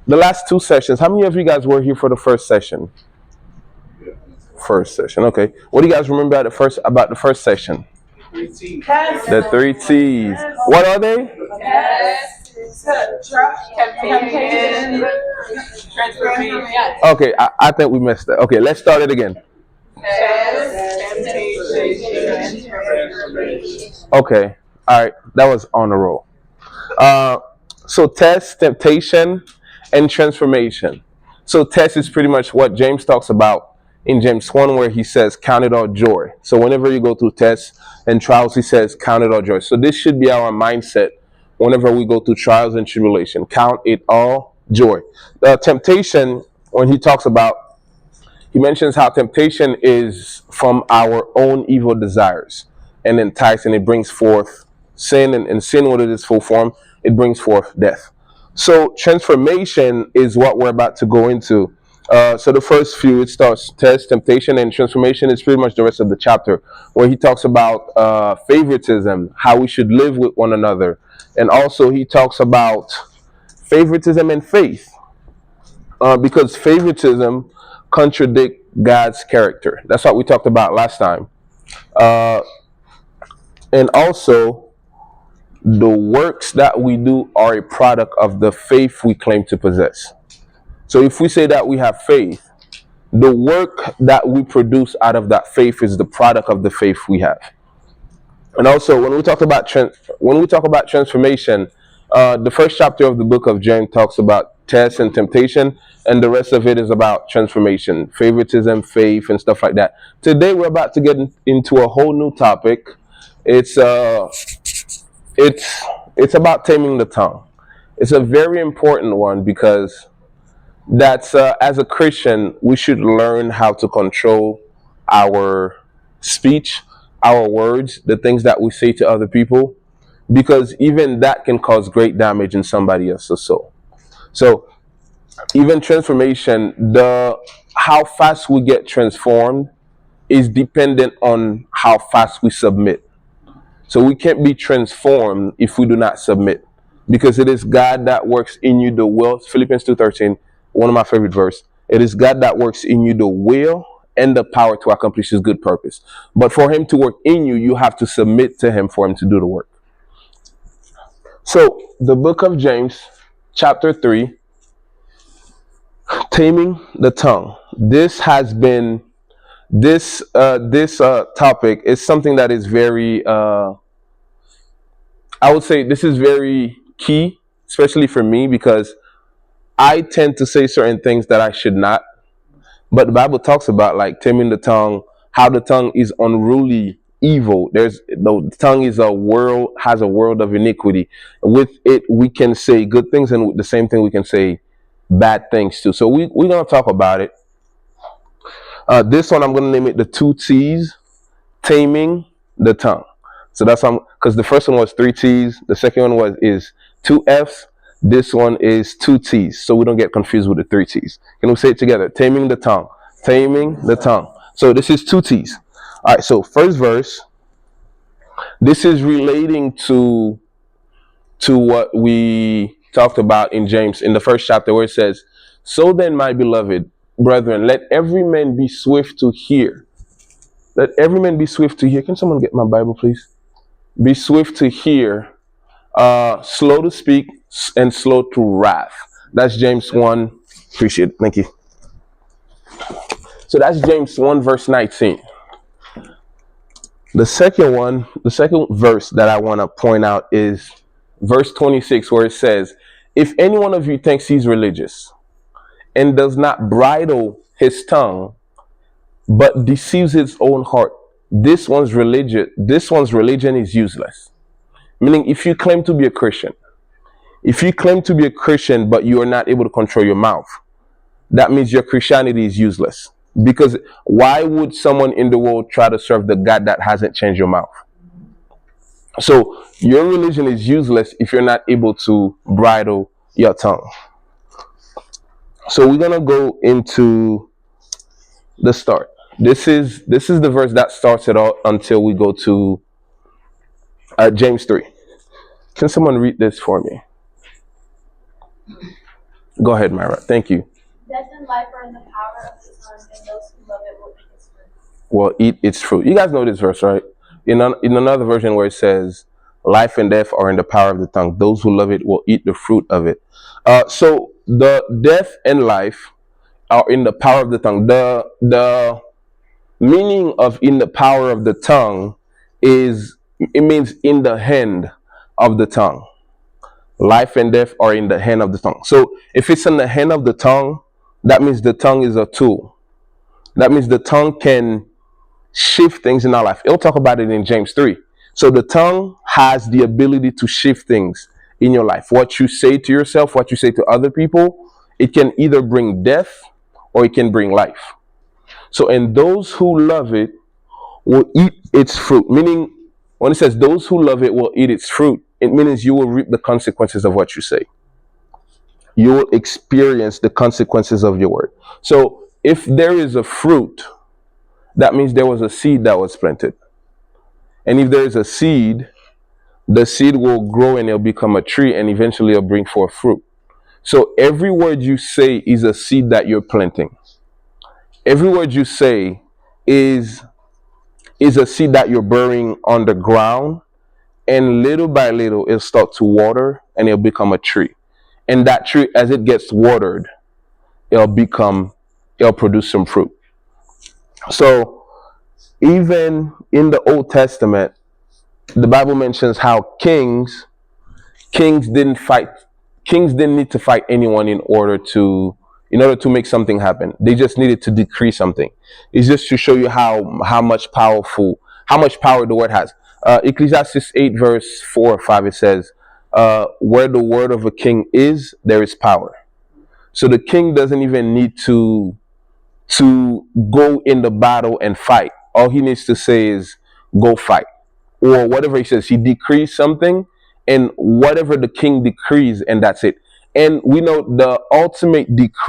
The last two sessions, how many of you guys were here for the first session? First session, okay. What do you guys remember about the first session? The three T's. What are they? Temptation, transformation. Okay, I think we missed that. Okay, let's start it again. Okay, all right, that was on a roll. Uh, so test, temptation, and transformation. So test is pretty much what James talks about in James 1, where he says, count it all joy. So whenever you go through tests and trials, he says, count it all joy. So this should be our mindset whenever we go through trials and tribulation. Count it all joy. Temptation, when he talks about, he mentions how temptation is from our own evil desires and enticing. It brings forth sin, and sin, when it is full form, it brings forth death. So transformation is what we're about to go into. So the first few, it starts test, temptation, and transformation is pretty much the rest of the chapter, where he talks about favoritism, how we should live with one another, and also he talks about favoritism and faith, because favoritism contradict God's character. That's what we talked about last time. Uh, and also, the works that we do are a product of the faith we claim to possess. So if we say that we have faith, the work that we produce out of that faith is the product of the faith we have. And also, when we talk about transformation, the first chapter of the book of James talks about test and temptation, and the rest of it is about transformation, favoritism, faith, and stuff like that. Today, we're about to get into a whole new topic. It's it's it's about taming the tongue. It's a very important one because that's as a Christian, we should learn how to control our speech, our words, the things that we say to other people, because even that can cause great damage in somebody else's soul. So even transformation, the how fast we get transformed is dependent on how fast we submit. So we can't be transformed if we do not submit, because it is God that works in you the will. Philippians 2:13, one of my favorite verse. It is God that works in you the will and the power to accomplish His good purpose. But for Him to work in you, you have to submit to Him for Him to do the work. So the book of James, chapter 3, taming the tongue. This has been this topic is something that is very I would say this is very key, especially for me, because I tend to say certain things that I should not. But the Bible talks about like taming the tongue, how the tongue is unruly, evil. The tongue is has a world of iniquity. With it, we can say good things, and with the same thing, we can say bad things too. So we're gonna talk about it. This one I'm gonna name it the two T's, taming the tongue. So that's because the first one was three T's, the second one is two F's, this one is two T's, so we don't get confused with the three T's. Can we say it together? Taming the tongue. Taming the tongue. So this is two T's. All right, so first verse, this is relating to what we talked about in James in the first chapter, where it says, so then, my beloved brethren, let every man be swift to hear. Let every man be swift to hear. Can someone get my Bible, please? Be swift to hear, slow to speak, and slow to wrath. That's James 1. Appreciate it. Thank you. So that's James 1, verse 19. The second verse that I want to point out is verse 26, where it says, if any one of you thinks he's religious and does not bridle his tongue, but deceives his own heart, this one's religion is useless. Meaning, if you claim to be a Christian, but you are not able to control your mouth, that means your Christianity is useless. Because why would someone in the world try to serve the God that hasn't changed your mouth? So your religion is useless if you're not able to bridle your tongue. So we're gonna go into the start. This is the verse that starts it all until we go to James 3. Can someone read this for me? Go ahead, Myra. Thank you. Death and life are in the power of the tongue, and those who love it will eat its fruit. Will eat its fruit. You guys know this verse, right? In another version where it says, life and death are in the power of the tongue. Those who love it will eat the fruit of it. So the death and life are in the power of the tongue. The meaning of in the power of the tongue is, it means in the hand of the tongue. Life and death are in the hand of the tongue. So if it's in the hand of the tongue, that means the tongue is a tool. That means the tongue can shift things in our life. It'll talk about it in James 3. So the tongue has the ability to shift things in your life. What you say to yourself, what you say to other people, it can either bring death or it can bring life. So, and those who love it will eat its fruit. Meaning, when it says those who love it will eat its fruit, it means you will reap the consequences of what you say. You will experience the consequences of your word. So, if there is a fruit, that means there was a seed that was planted. And if there is a seed, the seed will grow and it'll become a tree and eventually it'll bring forth fruit. So every word you say is a seed that you're planting. Every word you say is a seed that you're burying on the ground, and little by little it'll start to water and it'll become a tree. And that tree, as it gets watered, it'll produce some fruit. So even in the Old Testament, the Bible mentions how kings didn't need to fight anyone in order to make something happen. They just needed to decree something. It's just to show you how much power the word has. Ecclesiastes 8 verse 4 or 5, it says, where the word of a king is, there is power. So the king doesn't even need to go in the battle and fight. All he needs to say is go fight, or whatever he says. He decrees something, and whatever the king decrees, and that's it. And we know the ultimate decree